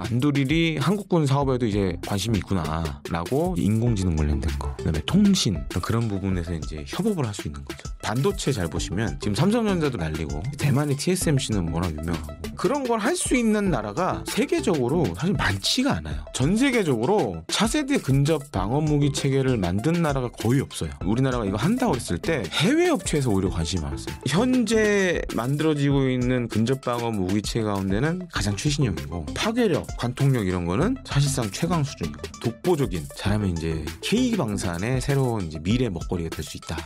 안두릴이 한국군 사업에도 이제 관심이 있구나라고 인공지능 관련된 거, 그다음에 통신 그런 부분에서 이제 협업을 할 수 있는 거죠. 반도체 잘 보시면 지금 삼성전자도 날리고 대만의 TSMC는 워낙 유명하고 그런 걸 할 수 있는 나라가 세계적으로 사실 많지가 않아요. 전 세계적으로 차세대 근접 방어 무기 체계를 만든 나라가 거의 없어요. 우리나라가 이거 한다고 했을 때 해외 업체에서 오히려 관심이 많았어요. 현재 만들어지고 있는 근접 방어 무기 체계 가운데는 가장 최신형이고 파괴력, 관통력 이런 거는 사실상 최강 수준이고 독보적인, 잘하면 이제 K방산의 새로운 이제 미래 먹거리가 될 수 있다.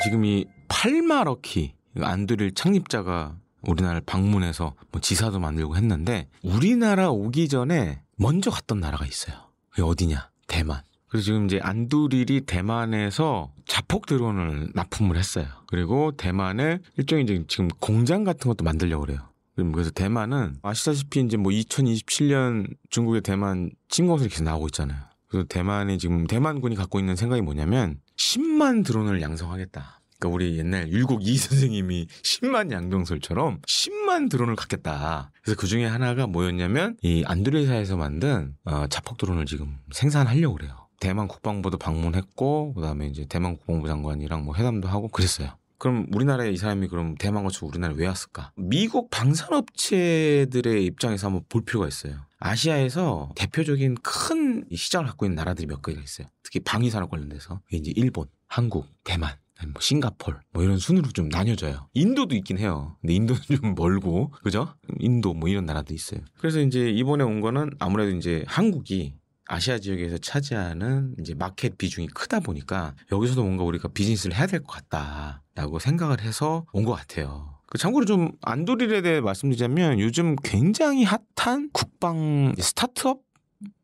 지금 이 팔마러키 안두릴 창립자가 우리나라를 방문해서 뭐 지사도 만들고 했는데 우리나라 오기 전에 먼저 갔던 나라가 있어요. 그게 어디냐? 대만. 그래서 지금 이제 안두릴이 대만에서 자폭 드론을 납품을 했어요. 그리고 대만에 일종의 이제 지금 공장 같은 것도 만들려고 그래요. 그래서 대만은 아시다시피 이제 뭐 2027년 중국의 대만 침공설이 계속 나오고 있잖아요. 그래서 대만이 지금 대만군이 갖고 있는 생각이 뭐냐면 10만 드론을 양성하겠다. 그러니까 우리 옛날 율곡 이 선생님이 10만 양동설처럼 10만 드론을 갖겠다. 그래서 그 중에 하나가 뭐였냐면 이 안두릴사에서 만든 자폭 드론을 지금 생산하려고 그래요. 대만 국방부도 방문했고 그다음에 이제 대만 국방부 장관이랑 뭐 회담도 하고 그랬어요. 그럼 우리나라에 이 사람이 그럼 대만 거쳐 우리나라에 왜 왔을까? 미국 방산업체들의 입장에서 한번 볼 필요가 있어요. 아시아에서 대표적인 큰 시장을 갖고 있는 나라들이 몇 개가 있어요. 특히 방위산업 관련돼서 이제 일본, 한국, 대만, 뭐 싱가폴 뭐 이런 순으로 좀 나뉘어져요. 인도도 있긴 해요. 근데 인도는 좀 멀고 그죠? 인도 뭐 이런 나라도 있어요. 그래서 이제 이번에 온 거는 아무래도 이제 한국이 아시아 지역에서 차지하는 이제 마켓 비중이 크다 보니까 여기서도 뭔가 우리가 비즈니스를 해야 될 것 같다라고 생각을 해서 온 것 같아요. 참고로 좀 안두릴에 대해 말씀드리자면 요즘 굉장히 핫한 국방 스타트업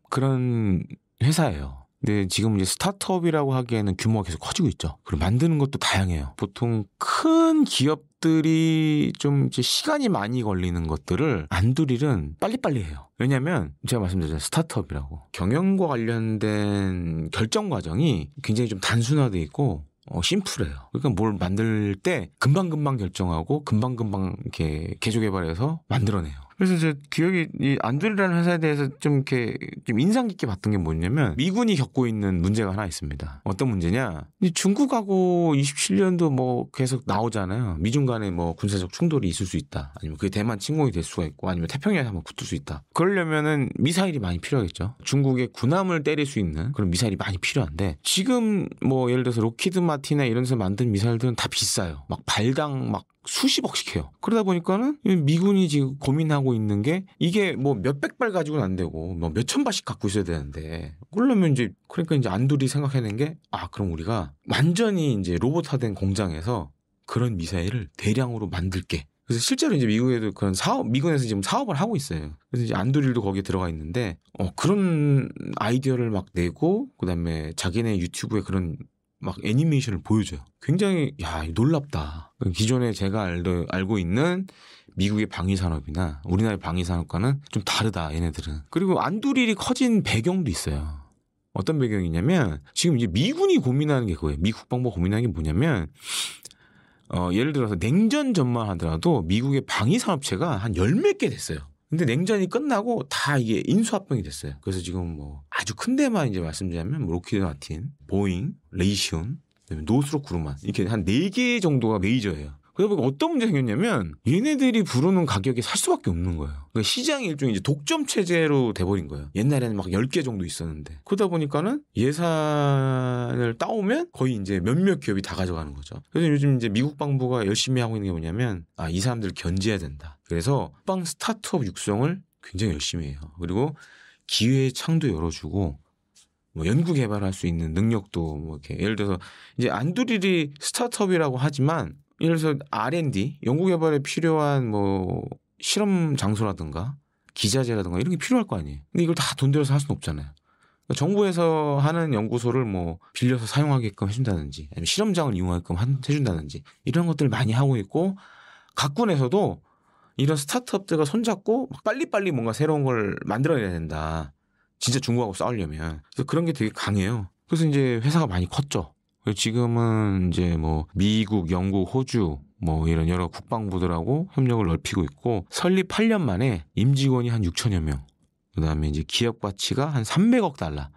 그런 회사예요. 근데 지금 이제 스타트업이라고 하기에는 규모가 계속 커지고 있죠. 그리고 만드는 것도 다양해요. 보통 큰 기업들이 좀 이제 시간이 많이 걸리는 것들을 안두릴은 빨리빨리 해요. 왜냐하면 제가 말씀드렸잖아요. 스타트업이라고. 경영과 관련된 결정 과정이 굉장히 좀 단순화되어 있고 심플해요. 그러니까 뭘 만들 때 금방금방 결정하고 금방금방 이렇게 개조 개발해서 만들어내요. 그래서 제 기억이 이 안두릴이라는 회사에 대해서 좀 이렇게 좀 인상 깊게 봤던 게 뭐냐면 미군이 겪고 있는 문제가 하나 있습니다. 어떤 문제냐? 중국하고 27년도 뭐 계속 나오잖아요. 미중 간에 뭐 군사적 충돌이 있을 수 있다. 아니면 그게 대만 침공이 될 수가 있고 아니면 태평양에 한번 붙을 수 있다. 그러려면은 미사일이 많이 필요하겠죠. 중국의 군함을 때릴 수 있는 그런 미사일이 많이 필요한데 지금 뭐 예를 들어서 로키드 마틴이나 이런 데서 만든 미사일들은 다 비싸요. 막 발당 막 수십억씩 해요. 그러다 보니까는 미군이 지금 고민하고 있는 게 이게 뭐 몇백 발 가지고는 안 되고 뭐 몇천 발씩 갖고 있어야 되는데 그러려면 이제 그러니까 이제 안두리 생각해낸 게 그럼 우리가 완전히 이제 로봇화된 공장에서 그런 미사일을 대량으로 만들게. 그래서 실제로 이제 미국에도 그런 미군에서 지금 사업을 하고 있어요. 그래서 이제 안두릴도 거기에 들어가 있는데 그런 아이디어를 막 내고 그다음에 자기네 유튜브에 그런 막 애니메이션을 보여줘요. 굉장히 놀랍다. 기존에 제가 알고 있는 미국의 방위산업이나 우리나라의 방위산업과는 좀 다르다 얘네들은. 그리고 안두릴이 커진 배경도 있어요. 어떤 배경이냐면 지금 이제 미군이 고민하는 게 그거예요. 미 국방부가 고민하는 게 뭐냐면 예를 들어서 냉전 전만 하더라도 미국의 방위산업체가 한 열 몇 개 됐어요. 근데 냉전이 끝나고 다 이게 인수합병이 됐어요. 그래서 지금 뭐 아주 큰 데만 이제 말씀드리자면 로키드 마틴, 보잉, 레이시온, 노스롭 그루만 이렇게 한 4개 정도가 메이저예요. 그러다 보니까 어떤 문제가 생겼냐면 얘네들이 부르는 가격에 살 수밖에 없는 거예요. 그러니까 시장이 일종의 이제 독점 체제로 돼버린 거예요. 옛날에는 막 10개 정도 있었는데 그러다 보니까는 예산을 따오면 거의 이제 몇몇 기업이 다 가져가는 거죠. 그래서 요즘 이제 미국 방부가 열심히 하고 있는 게 뭐냐면 이 사람들을 견제해야 된다. 그래서 국방 스타트업 육성을 굉장히 열심히 해요. 그리고 기회의 창도 열어주고 뭐 연구 개발할 수 있는 능력도 뭐 이렇게 예를 들어서 이제 안두릴이 스타트업이라고 하지만 예를 들어서 R&D 연구 개발에 필요한 뭐 실험 장소라든가 기자재라든가 이런 게 필요할 거 아니에요. 근데 이걸 다 돈 들여서 할 수는 없잖아요. 그러니까 정부에서 하는 연구소를 뭐 빌려서 사용하게끔 해준다든지 아니면 실험장을 이용하게끔 해준다든지 이런 것들을 많이 하고 있고 각군에서도 이런 스타트업들과 손잡고 빨리빨리 뭔가 새로운 걸 만들어내야 된다. 진짜 중국하고 싸우려면. 그래서 그런 게 되게 강해요. 그래서 이제 회사가 많이 컸죠. 지금은 이제 뭐 미국, 영국, 호주 뭐 이런 여러 국방부들하고 협력을 넓히고 있고 설립 8년 만에 임직원이 한 6천여 명. 그다음에 이제 기업 가치가 한 300억 달러.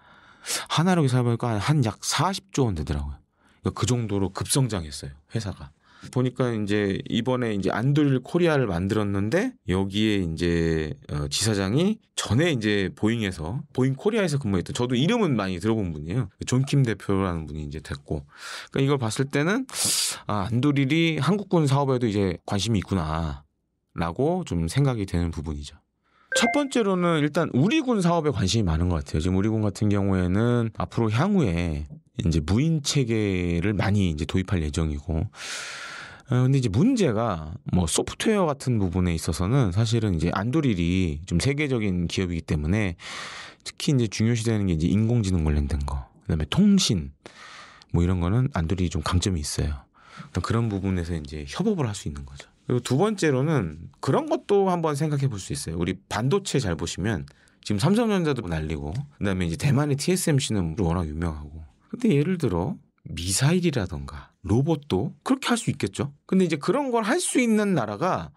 하나로 계산해보니까 한 약 40조 원 되더라고요. 그러니까 그 정도로 급성장했어요, 회사가. 보니까 이제 이번에 이제 안드릴 코리아를 만들었는데 여기에 이제 지사장이 전에 이제 보잉 코리아에서 근무했던, 저도 이름은 많이 들어본 분이에요. 존킴 대표라는 분이 이제 됐고, 그러니까 이걸 봤을 때는 안드릴이 한국군 사업에도 이제 관심이 있구나라고 좀 생각이 되는 부분이죠. 첫 번째로는 일단 우리 군 사업에 관심이 많은 것 같아요. 지금 우리 군 같은 경우에는 앞으로 향후에 이제 무인 체계를 많이 이제 도입할 예정이고, 근데 이제 문제가 뭐 소프트웨어 같은 부분에 있어서는 사실은 이제 안드릴이 좀 세계적인 기업이기 때문에 특히 이제 중요시되는 게 이제 인공지능 관련된 거, 그다음에 통신 뭐 이런 거는 안드릴이 좀 강점이 있어요. 그런 부분에서 이제 협업을 할 수 있는 거죠. 그리고 두 번째로는 그런 것도 한번 생각해 볼 수 있어요. 우리 반도체 잘 보시면 지금 삼성전자도 날리고, 그다음에 이제 대만의 TSMC는 워낙 유명하고. 근데 예를 들어 미사일이라던가 로봇도 그렇게 할 수 있겠죠. 근데 이제 그런 걸 할 수 있는 나라가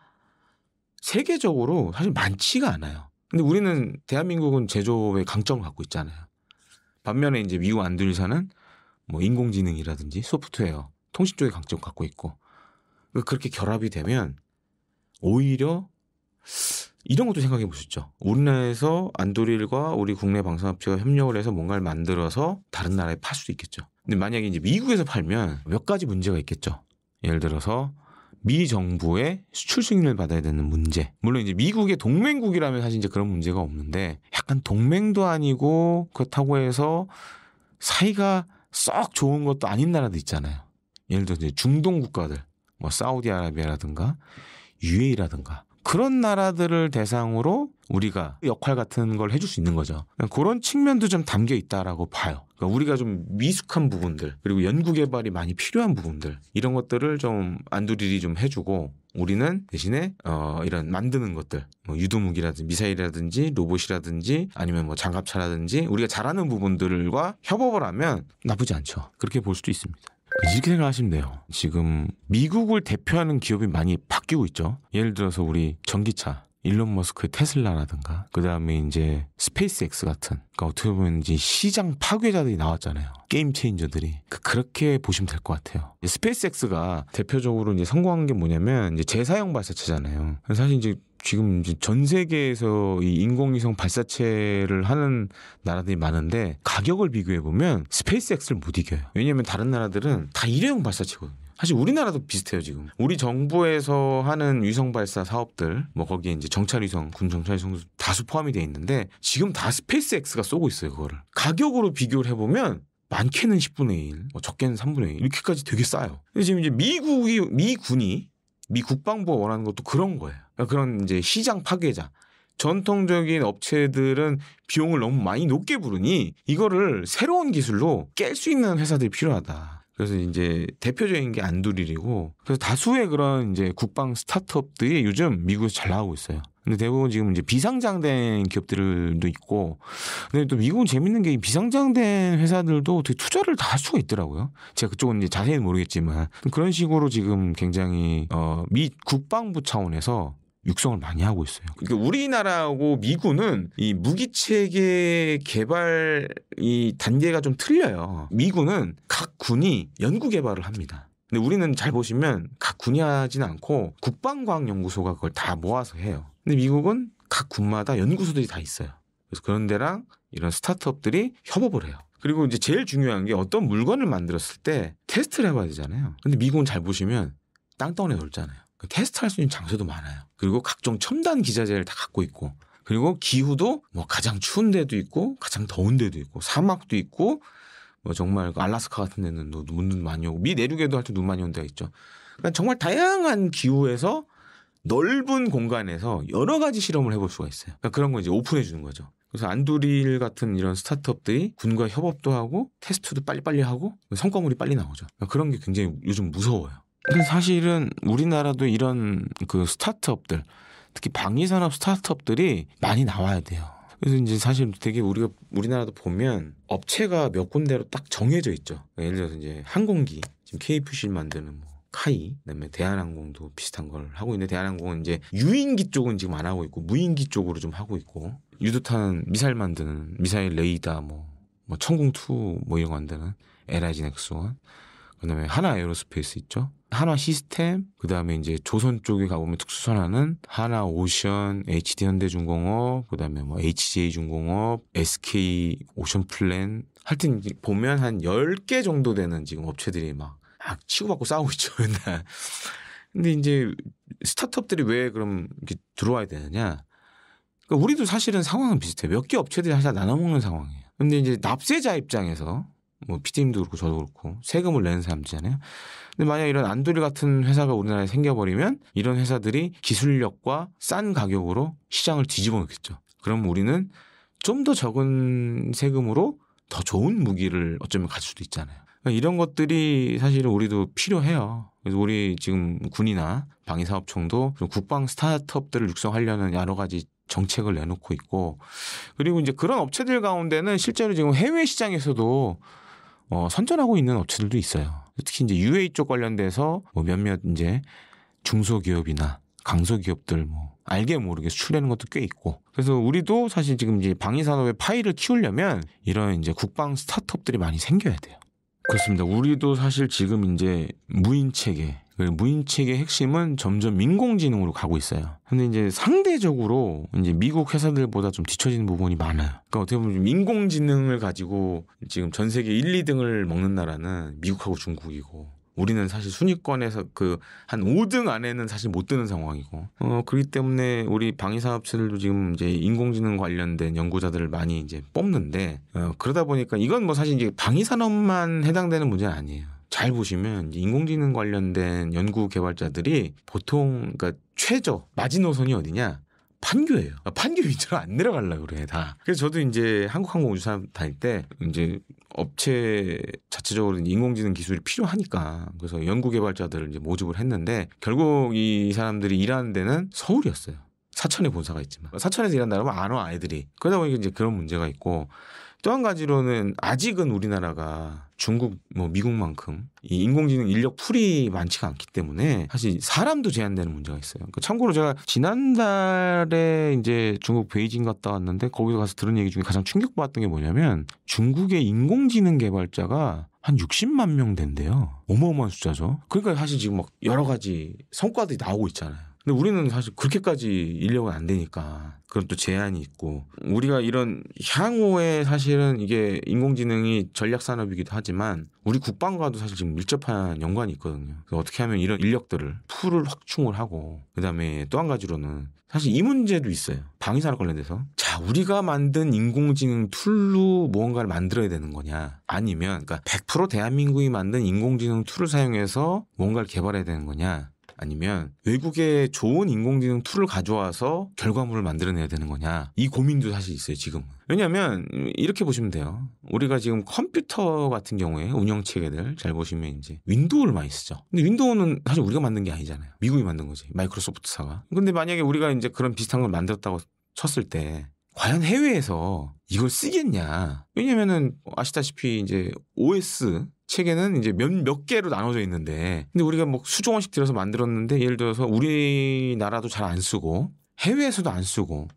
세계적으로 사실 많지가 않아요. 근데 우리는 대한민국은 제조업의 강점을 갖고 있잖아요. 반면에 이제 미국 안드릴사는 뭐 인공지능이라든지 소프트웨어, 통신 쪽의 강점을 갖고 있고, 그렇게 결합이 되면 오히려 이런 것도 생각해 보셨죠. 우리나라에서 안드릴과 우리 국내 방산업체가 협력을 해서 뭔가를 만들어서 다른 나라에 팔 수도 있겠죠. 근데 만약에 이제 미국에서 팔면 몇 가지 문제가 있겠죠. 예를 들어서 미 정부의 수출 승인을 받아야 되는 문제. 물론 이제 미국의 동맹국이라면 사실 이제 그런 문제가 없는데, 약간 동맹도 아니고 그렇다고 해서 사이가 썩 좋은 것도 아닌 나라도 있잖아요. 예를 들어 이제 중동 국가들, 뭐 사우디아라비아라든가 UAE라든가 그런 나라들을 대상으로 우리가 역할 같은 걸 해줄 수 있는 거죠. 그런 측면도 좀 담겨 있다라고 봐요. 그러니까 우리가 좀 미숙한 부분들, 그리고 연구개발이 많이 필요한 부분들, 이런 것들을 좀 안드릴이 좀 해주고, 우리는 대신에 이런 만드는 것들, 뭐 유도무기라든지 미사일이라든지 로봇이라든지 아니면 뭐 장갑차라든지 우리가 잘하는 부분들과 협업을 하면 나쁘지 않죠. 그렇게 볼 수도 있습니다. 이렇게 생각하시면 돼요. 지금 미국을 대표하는 기업이 많이 바뀌고 있죠. 예를 들어서 우리 전기차, 일론 머스크의 테슬라라든가, 그 다음에 이제 스페이스X 같은, 그러니까 어떻게 보면 이제 시장 파괴자들이 나왔잖아요. 게임 체인저들이. 그렇게 보시면 될 것 같아요. 스페이스X가 대표적으로 이제 성공한 게 뭐냐면 이제 재사용 발사체잖아요. 사실 이제 지금 이제 전 세계에서 이 인공위성 발사체를 하는 나라들이 많은데 가격을 비교해 보면 스페이스X를 못 이겨요. 왜냐하면 다른 나라들은 다 일회용 발사체거든요. 사실 우리나라도 비슷해요. 지금 우리 정부에서 하는 위성 발사 사업들, 뭐 거기에 이제 정찰위성, 군 정찰위성도 다수 포함이 돼 있는데 지금 다 스페이스X가 쏘고 있어요. 그거를 가격으로 비교를 해보면 많게는 10분의 1, 뭐 적게는 3분의 1 이렇게까지 되게 싸요. 근데 지금 이제 미 국방부가 원하는 것도 그런 거예요. 그러니까 그런 이제 시장 파괴자. 전통적인 업체들은 비용을 너무 많이 높게 부르니 이거를 새로운 기술로 깰 수 있는 회사들이 필요하다. 그래서 이제 대표적인 게 안드릴이고, 그래서 다수의 그런 이제 국방 스타트업들이 요즘 미국에서 잘 나오고 있어요. 근데 대부분 지금 이제 비상장된 기업들도 있고, 근데 또 미국은 재밌는 게 비상장된 회사들도 되게 투자를 다 할 수가 있더라고요. 제가 그쪽은 이제 자세히는 모르겠지만 그런 식으로 지금 굉장히 미 국방부 차원에서 육성을 많이 하고 있어요. 그러니까 우리나라하고 미군은 이 무기체계 개발 이 단계가 좀 틀려요. 미군은 각 군이 연구 개발을 합니다. 근데 우리는 잘 보시면 각 군이 하지는 않고 국방과학연구소가 그걸 다 모아서 해요. 근데 미국은 각 군마다 연구소들이 다 있어요. 그래서 그런 데랑 이런 스타트업들이 협업을 해요. 그리고 이제 제일 중요한 게 어떤 물건을 만들었을 때 테스트를 해봐야 되잖아요. 근데 미국은 잘 보시면 땅덩어리에 넓잖아요. 테스트할 수 있는 장소도 많아요. 그리고 각종 첨단 기자재를 다 갖고 있고, 그리고 기후도 뭐 가장 추운 데도 있고 가장 더운 데도 있고 사막도 있고 뭐 정말 알라스카 같은 데는 눈 많이 오고 미 내륙에도 할 때 눈 많이 온 데가 있죠. 그러니까 정말 다양한 기후에서 넓은 공간에서 여러 가지 실험을 해볼 수가 있어요. 그러니까 그런 거 이제 오픈해 주는 거죠. 그래서 안드릴 같은 이런 스타트업들이 군과 협업도 하고 테스트도 빨리빨리 하고 성과물이 빨리 나오죠. 그러니까 그런 게 굉장히 요즘 무서워요. 근데 사실은 우리나라도 이런 그 스타트업들, 특히 방위산업 스타트업들이 많이 나와야 돼요. 그래서 이제 사실 되게 우리나라도 보면 업체가 몇 군데로 딱 정해져 있죠. 예를 들어서 이제 항공기 지금 KF-14 만드는 뭐 카이, 그다음에 대한항공도 비슷한 걸 하고 있는데 대한항공은 이제 유인기 쪽은 지금 안 하고 있고 무인기 쪽으로 좀 하고 있고 유도탄 미사일 만드는 미사일 레이더 뭐 천궁2 뭐 이런 거 만드는 LIG 넥스원 그다음에 하나 에어로스페이스 있죠. 한화 시스템 그다음에 이제 조선 쪽에 가보면 특수선화는 하나 오션, HD 현대중공업 그다음에 뭐 HJ중공업, SK 오션플랜 하여튼 보면 한 10개 정도 되는 지금 업체들이 막 치고받고 싸우고 있죠. 맨날. 근데 이제 스타트업들이 왜 그럼 이렇게 들어와야 되느냐? 그러니까 우리도 사실은 상황은 비슷해요. 몇 개 업체들이 사실 나눠먹는 상황이에요. 근데 이제 납세자 입장에서 뭐 PD님도 그렇고 저도 그렇고 세금을 내는 사람들이잖아요. 근데 만약 이런 안도리 같은 회사가 우리나라에 생겨버리면 이런 회사들이 기술력과 싼 가격으로 시장을 뒤집어 놓겠죠. 그럼 우리는 좀 더 적은 세금으로 더 좋은 무기를 어쩌면 가질 수도 있잖아요. 그러니까 이런 것들이 사실은 우리도 필요해요. 그래서 우리 지금 군이나 방위사업청도 국방 스타트업들을 육성하려는 여러 가지 정책을 내놓고 있고 그리고 이제 그런 업체들 가운데는 실제로 지금 해외 시장에서도 선전하고 있는 업체들도 있어요. 특히 이제 UA 쪽 관련돼서 뭐 몇몇 이제 중소기업이나 강소기업들 뭐 알게 모르게 수출되는 것도 꽤 있고 그래서 우리도 사실 지금 이제 방위산업의 파이를 키우려면 이런 이제 국방 스타트업들이 많이 생겨야 돼요. 그렇습니다. 우리도 사실 지금 이제 무인체계 무인체계 핵심은 점점 인공지능으로 가고 있어요. 근데 이제 상대적으로 이제 미국 회사들보다 좀 뒤처지는 부분이 많아요. 그러니까 어떻게 보면 인공지능을 가지고 지금 전 세계 1, 2등을 먹는 나라는 미국하고 중국이고 우리는 사실 순위권에서 그 한 5등 안에는 사실 못 드는 상황이고 그렇기 때문에 우리 방위사업체들도 지금 이제 인공지능 관련된 연구자들을 많이 이제 뽑는데 그러다 보니까 이건 뭐 사실 이제 방위산업만 해당되는 문제는 아니에요. 잘 보시면 인공지능 관련된 연구 개발자들이 보통 그러니까 최저 마지노선이 어디냐? 판교예요. 판교 밑으로 안 내려가려고 그래 다. 그래서 저도 이제 한국항공우주사 다닐 때 이제 업체 자체적으로 인공지능 기술이 필요하니까 그래서 연구 개발자들을 이제 모집을 했는데 결국 이 사람들이 일하는 데는 서울이었어요. 사천에 본사가 있지만 사천에서 일한다면 안 와 아이들이. 그러다 보니까 이제 그런 문제가 있고 또 한 가지로는 아직은 우리나라가 중국 뭐 미국만큼 이 인공지능 인력 풀이 많지가 않기 때문에 사실 사람도 제한되는 문제가 있어요. 그러니까 참고로 제가 지난달에 이제 중국 베이징 갔다 왔는데 거기서 가서 들은 얘기 중에 가장 충격받았던 게 뭐냐면 중국의 인공지능 개발자가 한 60만 명 된대요. 어마어마한 숫자죠. 그러니까 사실 지금 막 여러 가지 성과들이 나오고 있잖아요. 근데 우리는 사실 그렇게까지 인력은 안 되니까 그런 또 제한이 있고 우리가 이런 향후에 사실은 이게 인공지능이 전략산업이기도 하지만 우리 국방과도 사실 지금 밀접한 연관이 있거든요. 그래서 어떻게 하면 이런 인력들을 풀을 확충을 하고 그다음에 또 한 가지로는 사실 이 문제도 있어요. 방위산업 관련돼서 자 우리가 만든 인공지능 툴로 무언가를 만들어야 되는 거냐 아니면 그러니까 100% 대한민국이 만든 인공지능 툴을 사용해서 무언가를 개발해야 되는 거냐 아니면 외국의 좋은 인공지능 툴을 가져와서 결과물을 만들어내야 되는 거냐 이 고민도 사실 있어요 지금은. 왜냐하면 이렇게 보시면 돼요. 우리가 지금 컴퓨터 같은 경우에 운영체계들 잘 보시면 이제 윈도우를 많이 쓰죠. 근데 윈도우는 사실 우리가 만든 게 아니잖아요. 미국이 만든 거지. 마이크로소프트사가. 근데 만약에 우리가 이제 그런 비슷한 걸 만들었다고 쳤을 때 과연 해외에서 이걸 쓰겠냐. 왜냐면은 아시다시피 이제 OS 체계는 이제 몇 개로 나눠져 있는데 근데 우리가 뭐 수조 원씩 들여서 만들었는데 예를 들어서 우리나라도 잘 안 쓰고 해외에서도 안 쓰고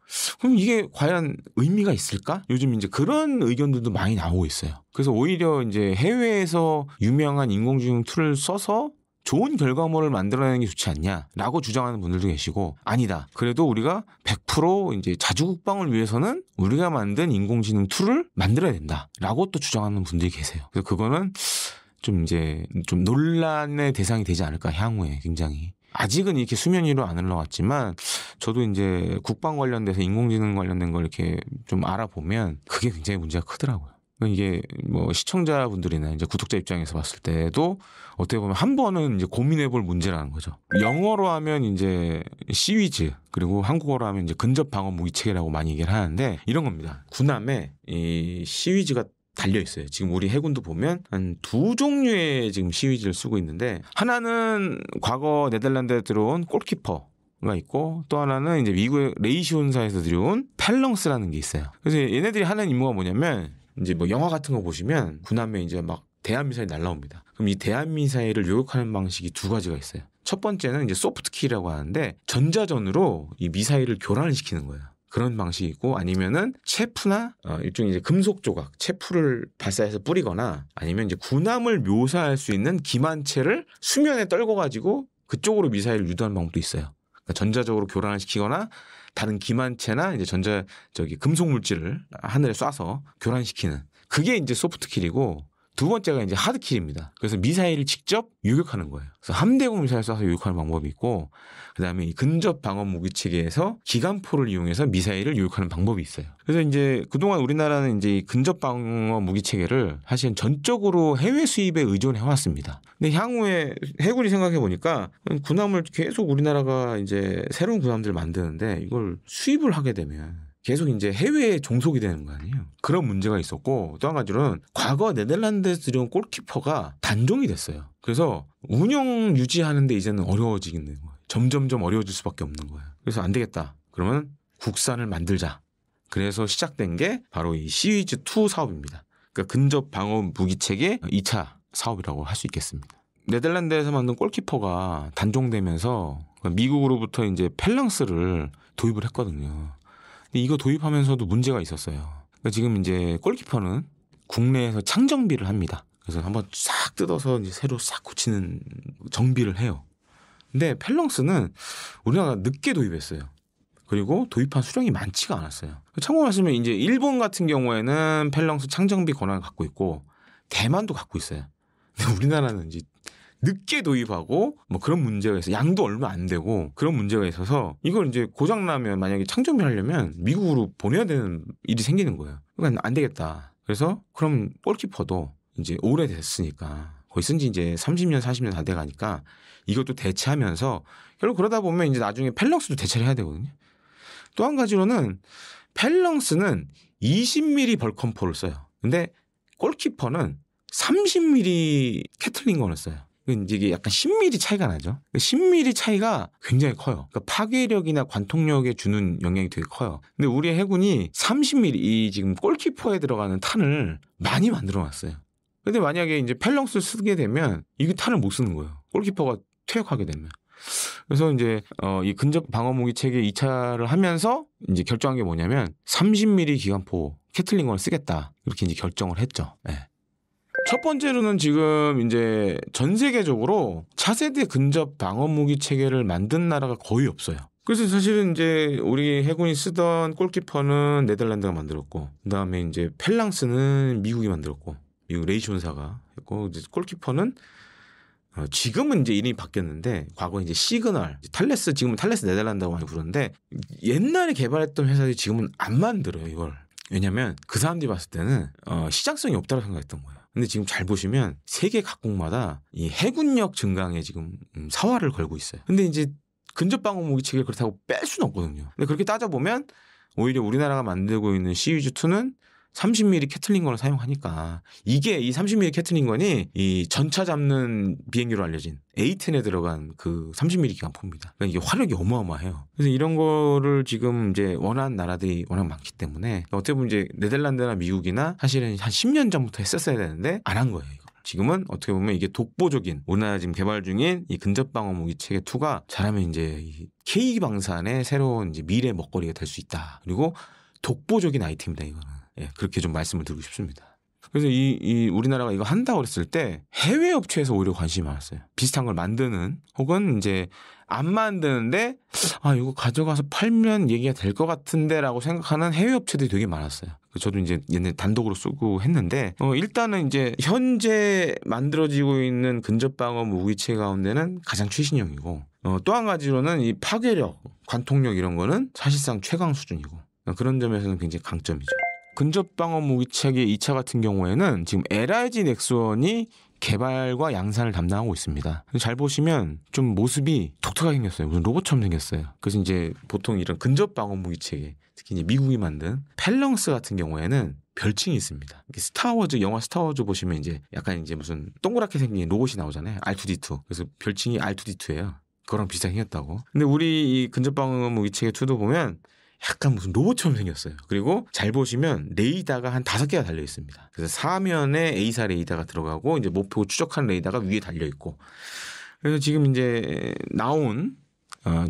그럼 이게 과연 의미가 있을까? 요즘 이제 그런 의견들도 많이 나오고 있어요. 그래서 오히려 이제 해외에서 유명한 인공지능 툴을 써서 좋은 결과물을 만들어내는 게 좋지 않냐라고 주장하는 분들도 계시고 아니다. 그래도 우리가 100% 이제 자주국방을 위해서는 우리가 만든 인공지능 툴을 만들어야 된다라고 또 주장하는 분들이 계세요. 그래서 그거는 좀 이제 좀 논란의 대상이 되지 않을까 향후에 굉장히. 아직은 이렇게 수면 위로 안 올라왔지만 저도 이제 국방 관련돼서 인공지능 관련된 걸 이렇게 좀 알아보면 그게 굉장히 문제가 크더라고요. 이게 뭐 시청자분들이나 이제 구독자 입장에서 봤을 때도 어떻게 보면 한 번은 이제 고민해볼 문제라는 거죠. 영어로 하면 이제 시위즈 그리고 한국어로 하면 이제 근접 방어 무기 체계라고 많이 얘기를 하는데 이런 겁니다. 군함에 이 시위즈가 달려 있어요. 지금 우리 해군도 보면 한 두 종류의 지금 시위즈를 쓰고 있는데 하나는 과거 네덜란드에 들어온 골키퍼 가 있고 또 하나는 이제 미국의 레이시온사에서 들여온 펠렁스라는 게 있어요. 그래서 얘네들이 하는 임무가 뭐냐면 이제 뭐 영화 같은 거 보시면 군함에 이제 막 대한미사일 날라옵니다. 그럼 이 대한미사일을 요격하는 방식이 두 가지가 있어요. 첫 번째는 이제 소프트킬이라고 하는데 전자전으로 이 미사일을 교란을 시키는 거예요. 그런 방식이 있고 아니면은 체프나 일종의 이제 금속 조각, 체프를 발사해서 뿌리거나 아니면 이제 군함을 묘사할 수 있는 기만체를 수면에 떨궈 가지고 그쪽으로 미사일을 유도하는 방법도 있어요. 그러니까 전자적으로 교란을 시키거나 다른 기만체나 이제 금속 물질을 하늘에 쏴서 교란시키는 그게 이제 소프트킬이고 두 번째가 이제 하드킬입니다. 그래서 미사일을 직접 유격하는 거예요. 그래서 함대공 미사일 쏴서 유격하는 방법이 있고 그다음에 이 근접 방어 무기 체계에서 기관포를 이용해서 미사일을 유격하는 방법이 있어요. 그래서 이제 그동안 우리나라는 이제 이 근접 방어 무기 체계를 사실은 전적으로 해외 수입에 의존해 왔습니다. 근데 향후에 해군이 생각해 보니까 군함을 계속 우리나라가 이제 새로운 군함들을 만드는데 이걸 수입을 하게 되면 계속 이제 해외에 종속이 되는 거 아니에요. 그런 문제가 있었고 또 한 가지로는 과거 네덜란드에서 들여온 골키퍼가 단종이 됐어요. 그래서 운영 유지하는데 이제는 어려워지는 거예요. 점점점 어려워질 수밖에 없는 거예요. 그래서 안 되겠다. 그러면 국산을 만들자. 그래서 시작된 게 바로 이 시위즈2 사업입니다. 그러니까 근접 방어 무기체계 2차 사업이라고 할 수 있겠습니다. 네덜란드에서 만든 골키퍼가 단종되면서 미국으로부터 이제 펠랑스를 도입을 했거든요. 근데 이거 도입하면서도 문제가 있었어요. 그러니까 지금 이제 골키퍼는 국내에서 창정비를 합니다. 그래서 한번 싹 뜯어서 이제 새로 싹 고치는 정비를 해요. 근데 펠렁스는 우리나라가 늦게 도입했어요. 그리고 도입한 수량이 많지가 않았어요. 참고로 말씀드리면 이제 일본 같은 경우에는 펠렁스 창정비 권한을 갖고 있고 대만도 갖고 있어요. 근데 우리나라는 이제 늦게 도입하고 뭐 그런 문제가 있어서 양도 얼마 안 되고 그런 문제가 있어서 이걸 이제 고장나면 만약에 창정비 하려면 미국으로 보내야 되는 일이 생기는 거예요. 그러니까 안 되겠다. 그래서 그럼 골키퍼도 이제 오래됐으니까 거의 쓴 지 이제 30년 40년 다 돼가니까 이것도 대체하면서 결국 그러다 보면 이제 나중에 펠렁스도 대체를 해야 되거든요. 또 한 가지로는 펠렁스는 20mm 벌컴포를 써요. 근데 골키퍼는 30mm 캐틀링건을 써요. 이게 약간 10mm 차이가 나죠. 10mm 차이가 굉장히 커요. 그러니까 파괴력이나 관통력에 주는 영향이 되게 커요. 근데 우리 해군이 30mm 이 지금 골키퍼에 들어가는 탄을 많이 만들어 놨어요. 근데 만약에 이제 펠렁스를 쓰게 되면 이게 탄을 못 쓰는 거예요. 골키퍼가 퇴역하게 되면. 그래서 이제 이 근접 방어 무기 체계 2차를 하면서 이제 결정한 게 뭐냐면 30mm 기관포 캐틀링건을 쓰겠다. 이렇게 이제 결정을 했죠. 네. 첫 번째로는 지금 이제 전 세계적으로 차세대 근접 방어 무기 체계를 만든 나라가 거의 없어요. 그래서 사실은 이제 우리 해군이 쓰던 골키퍼는 네덜란드가 만들었고, 그다음에 이제 펠랑스는 미국이 만들었고, 미국 레이시온사가 했고, 이제 골키퍼는 지금은 이제 이름이 바뀌었는데 과거 이제 시그널, 탈레스, 지금은 탈레스 네덜란드라고 많이 부르는데 옛날에 개발했던 회사들이 지금은 안 만들어요 이걸. 왜냐면 그 사람들이 봤을 때는 시장성이 없다고 생각했던 거예요. 근데 지금 잘 보시면 세계 각국마다 이 해군력 증강에 지금 사활을 걸고 있어요. 근데 이제 근접 방어 무기 체계를 그렇다고 뺄 수는 없거든요. 근데 그렇게 따져보면 오히려 우리나라가 만들고 있는 시위즈2는 30mm 캐틀링건을 사용하니까 이게 이 30mm 캐틀링건이 이 전차 잡는 비행기로 알려진 A-10에 들어간 그 30mm 기관포입니다. 그러니까 이게 화력이 어마어마해요. 그래서 이런 거를 지금 이제 원하는 나라들이 워낙 많기 때문에 어떻게 보면 이제 네덜란드나 미국이나 사실은 한 10년 전부터 했었어야 되는데 안 한 거예요. 이거. 지금은 어떻게 보면 이게 독보적인 우리나라 지금 개발 중인 이 근접 방어 무기 체계 2가 잘하면 이제 이 K방산의 새로운 이제 미래 먹거리가 될 수 있다. 그리고 독보적인 아이템이다 이거는. 예, 그렇게 좀 말씀을 드리고 싶습니다. 그래서 이 우리나라가 이거 한다고 그랬을 때 해외 업체에서 오히려 관심이 많았어요. 비슷한 걸 만드는 혹은 이제 안 만드는데 이거 가져가서 팔면 얘기가 될 것 같은데라고 생각하는 해외 업체들이 되게 많았어요. 저도 이제 옛날에 단독으로 쓰고 했는데 일단은 이제 현재 만들어지고 있는 근접 방어 무기체 가운데는 가장 최신형이고 또 한 가지로는 이 파괴력, 관통력 이런 거는 사실상 최강 수준이고 그런 점에서는 굉장히 강점이죠. 근접 방어 무기 체계 2차 같은 경우에는 지금 LIG 넥스원이 개발과 양산을 담당하고 있습니다. 잘 보시면 좀 모습이 독특하게 생겼어요. 무슨 로봇처럼 생겼어요. 그래서 이제 보통 이런 근접 방어 무기 체계, 특히 이제 미국이 만든 펠렁스 같은 경우에는 별칭이 있습니다. 스타워즈, 영화 스타워즈 보시면 이제 약간 이제 무슨 동그랗게 생긴 로봇이 나오잖아요. R2D2. 그래서 별칭이 R2D2예요. 그거랑 비슷하게 생겼다고. 근데 우리 이 근접방어 무기 체계 2도 보면 약간 무슨 로봇처럼 생겼어요. 그리고 잘 보시면 레이더가 한 5개가 달려 있습니다. 그래서 사면에 A사 레이더가 들어가고 이제 목표 추적하는 레이더가 위에 달려 있고. 그래서 지금 이제 나온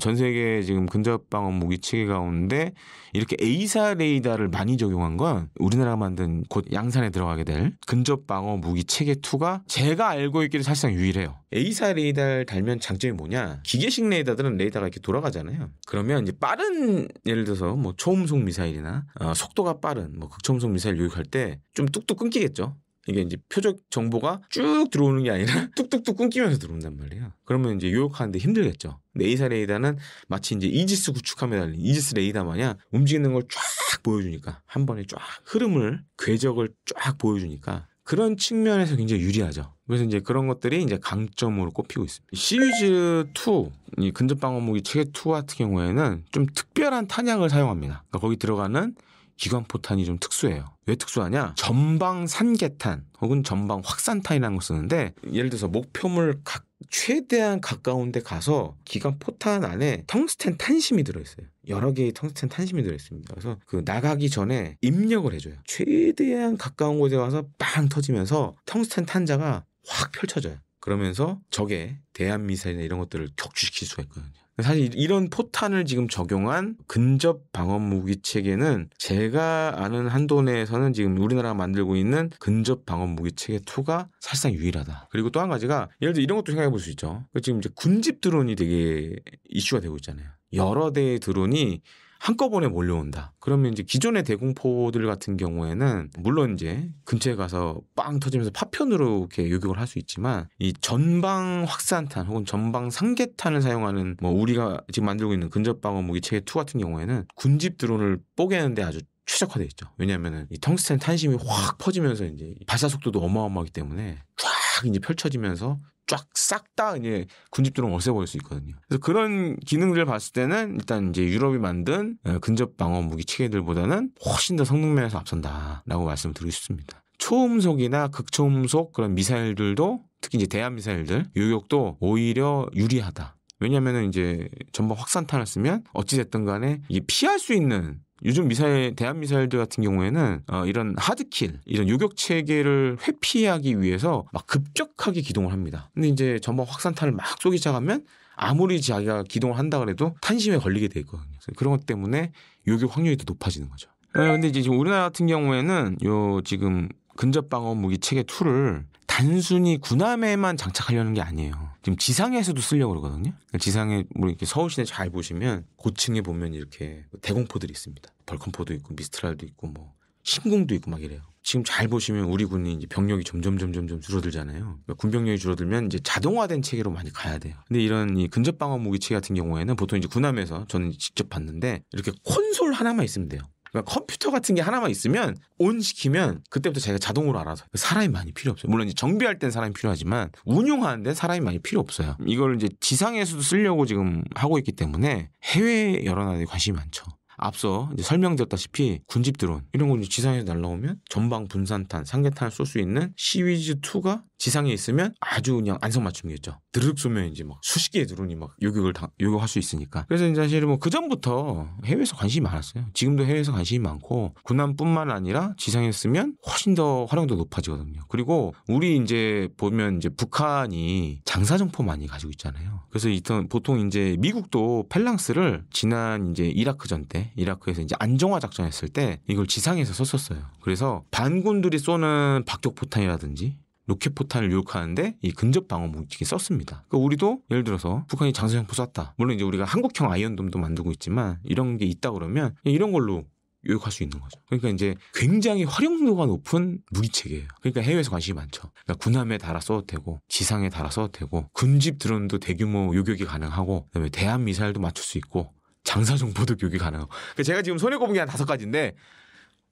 전 세계 지금 근접방어 무기 체계 가운데 이렇게 A사 레이더를 많이 적용한 건 우리나라가 만든 곧 양산에 들어가게 될 근접방어 무기 체계 2가 제가 알고 있기로 사실상 유일해요. A사 레이더를 달면 장점이 뭐냐? 기계식 레이더들은 레이더가 이렇게 돌아가잖아요. 그러면 이제 빠른 예를 들어서 뭐 초음속 미사일이나 속도가 빠른 뭐 극초음속 미사일 요격할 때 좀 뚝뚝 끊기겠죠. 이게 이제 표적 정보가 쭉 들어오는 게 아니라 뚝뚝뚝 끊기면서 들어온단 말이에요. 그러면 이제 요격하는데 힘들겠죠. 근데 A사 레이더는 마치 이제 이지스 구축함에 달린 이지스 레이더 마냥 움직이는 걸 쫙 보여주니까 한 번에 쫙 흐름을 궤적을 쫙 보여주니까 그런 측면에서 굉장히 유리하죠. 그래서 이제 그런 것들이 이제 강점으로 꼽히고 있습니다. 시리즈 2, 이 근접방어 무기 체계 2 같은 경우에는 좀 특별한 탄약을 사용합니다. 그러니까 거기 들어가는 기관포탄이 좀 특수해요. 왜 특수하냐? 전방 산개탄 혹은 전방 확산탄이라는 걸 쓰는데 예를 들어서 목표물 최대한 가까운 데 가서 기관포탄 안에 텅스텐 탄심이 들어있어요. 여러 개의 텅스텐 탄심이 들어있습니다. 그래서 그 나가기 전에 입력을 해줘요. 최대한 가까운 곳에 가서 빵 터지면서 텅스텐 탄자가 확 펼쳐져요. 그러면서 적의 대한미사일이나 이런 것들을 격추시킬 수가 있거든요. 사실 이런 포탄을 지금 적용한 근접 방어 무기 체계는 제가 아는 한도 내에서는 지금 우리나라가 만들고 있는 근접 방어 무기 체계 2가 사실상 유일하다. 그리고 또 한 가지가 예를 들어 이런 것도 생각해 볼 수 있죠. 지금 이제 군집 드론이 되게 이슈가 되고 있잖아요. 여러 대의 드론이 한꺼번에 몰려온다. 그러면 이제 기존의 대공포들 같은 경우에는 물론 이제 근처에 가서 빵 터지면서 파편으로 이렇게 요격을 할 수 있지만 이 전방 확산탄 혹은 전방 상계탄을 사용하는 뭐 우리가 지금 만들고 있는 근접방어 무기 체계 2 같은 경우에는 군집 드론을 뽀개는데 아주 최적화되어 있죠. 왜냐하면 이 텅스텐 탄심이 확 퍼지면서 이제 발사 속도도 어마어마하기 때문에 쫙 이제 펼쳐지면서 쫙 싹 다 이제 군집드론 없애버릴 수 있거든요. 그래서 그런 기능들을 봤을 때는 일단 이제 유럽이 만든 근접 방어 무기 체계들보다는 훨씬 더 성능 면에서 앞선다라고 말씀을 드리고 싶습니다. 초음속이나 극초음속 그런 미사일들도 특히 이제 대한 미사일들 요격도 오히려 유리하다. 왜냐하면은 이제 전방 확산탄을 쓰면 어찌됐든 간에 이게 피할 수 있는 요즘 미사일, 대한 미사일들 같은 경우에는 이런 하드킬, 이런 요격 체계를 회피하기 위해서 막 급격하게 기동을 합니다. 근데 이제 전방 확산탄을 막 쏘기 시작하면 아무리 자기가 기동을 한다 그래도 탄심에 걸리게 돼 있거든요. 그런 것 때문에 요격 확률이 더 높아지는 거죠. 근데 이제 지금 우리나라 같은 경우에는 요 지금 근접 방어 무기 체계 2를 단순히 군함에만 장착하려는 게 아니에요. 지금 지상에서도 쓰려고 그러거든요. 지상에 뭐 이렇게 서울 시내 잘 보시면 고층에 보면 이렇게 대공포들이 있습니다. 벌컨포도 있고 미스트랄도 있고 뭐 신궁도 있고 막 이래요. 지금 잘 보시면 우리 군이 이제 병력이 점점 줄어들잖아요. 그러니까 군 병력이 줄어들면 이제 자동화된 체계로 많이 가야 돼요. 근데 이런 이 근접 방어 무기 체계 같은 경우에는 보통 이제 군함에서 저는 직접 봤는데 이렇게 콘솔 하나만 있으면 돼요. 그러니까 컴퓨터 같은 게 하나만 있으면 온 시키면 그때부터 자기가 자동으로 알아서 사람이 많이 필요 없어요. 물론 이제 정비할 땐 사람이 필요하지만 운용하는 데는 사람이 많이 필요 없어요. 이걸 이제 지상에서도 쓰려고 지금 하고 있기 때문에 해외 여러 나라에 관심이 많죠. 앞서 이제 설명드렸다시피 군집 드론 이런 거 지상에서 날라오면 전방 분산탄, 상계탄을 쏠 수 있는 시리즈 2가 지상에 있으면 아주 그냥 안성맞춤이겠죠. 드르륵 쏘면 이제 막 수십 개의 드론이 막 요격할 수 있으니까. 그래서 이제 사실 뭐 그 전부터 해외에서 관심이 많았어요. 지금도 해외에서 관심이 많고 군함뿐만 아니라 지상에 쓰면 훨씬 더 활용도 높아지거든요. 그리고 우리 이제 보면 이제 북한이 장사정포 많이 가지고 있잖아요. 그래서 보통 이제 미국도 펠랑스를 지난 이제 이라크전 때 이라크에서 이제 안정화 작전했을 때 이걸 지상에서 썼었어요. 그래서 반군들이 쏘는 박격포탄이라든지 로켓포탄을 요격하는데 이 근접 방어 무기를 썼습니다. 그러니까 우리도 예를 들어서 북한이 장사정포 쐈다. 물론 이제 우리가 한국형 아이언돔도 만들고 있지만 이런 게 있다 그러면 이런 걸로 요격할 수 있는 거죠. 그러니까 이제 굉장히 활용도가 높은 무기체계예요. 그러니까 해외에서 관심이 많죠. 그러니까 군함에 달아 써도 되고 지상에 달아 써도 되고 군집 드론도 대규모 요격이 가능하고 그다음에 대한 미사일도 맞출 수 있고 장사정포도 요격이 가능하고. 그러니까 제가 지금 손에 꼽은 게 한 5가지인데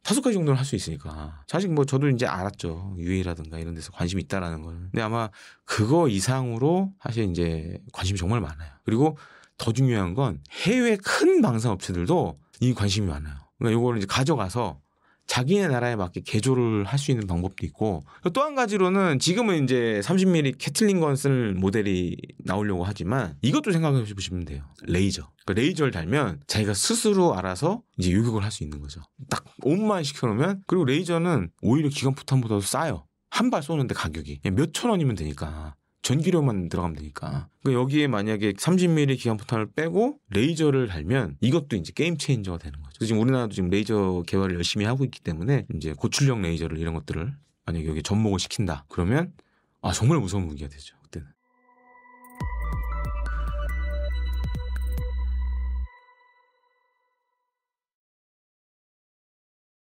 5가지 정도는 할 수 있으니까. 사실 뭐 저도 이제 알았죠. UAE라든가 이런 데서 관심이 있다라는 걸. 근데 아마 그거 이상으로 사실 이제 관심이 정말 많아요. 그리고 더 중요한 건 해외 큰 방산 업체들도 이 관심이 많아요. 그러니까 이거를 이제 가져가서 자기네 나라에 맞게 개조를 할 수 있는 방법도 있고 또 한 가지로는 지금은 이제 30mm 캐틀린 건 쓸 모델이 나오려고 하지만 이것도 생각해 보시면 돼요. 레이저. 그러니까 레이저를 달면 자기가 스스로 알아서 이제 요격을 할 수 있는 거죠. 딱 온만 시켜놓으면 그리고 레이저는 오히려 기관포탄보다도 싸요. 한 발 쏘는데 가격이 몇 천 원이면 되니까. 전기료만 들어가면 되니까. 그러니까 여기에 만약에 30mm 기관포탄을 빼고 레이저를 달면 이것도 이제 게임 체인저가 되는 거죠. 지금 우리나라도 지금 레이저 개발을 열심히 하고 있기 때문에 이제 고출력 레이저를 이런 것들을 만약에 여기 접목을 시킨다. 그러면 정말 무서운 무기가 되죠.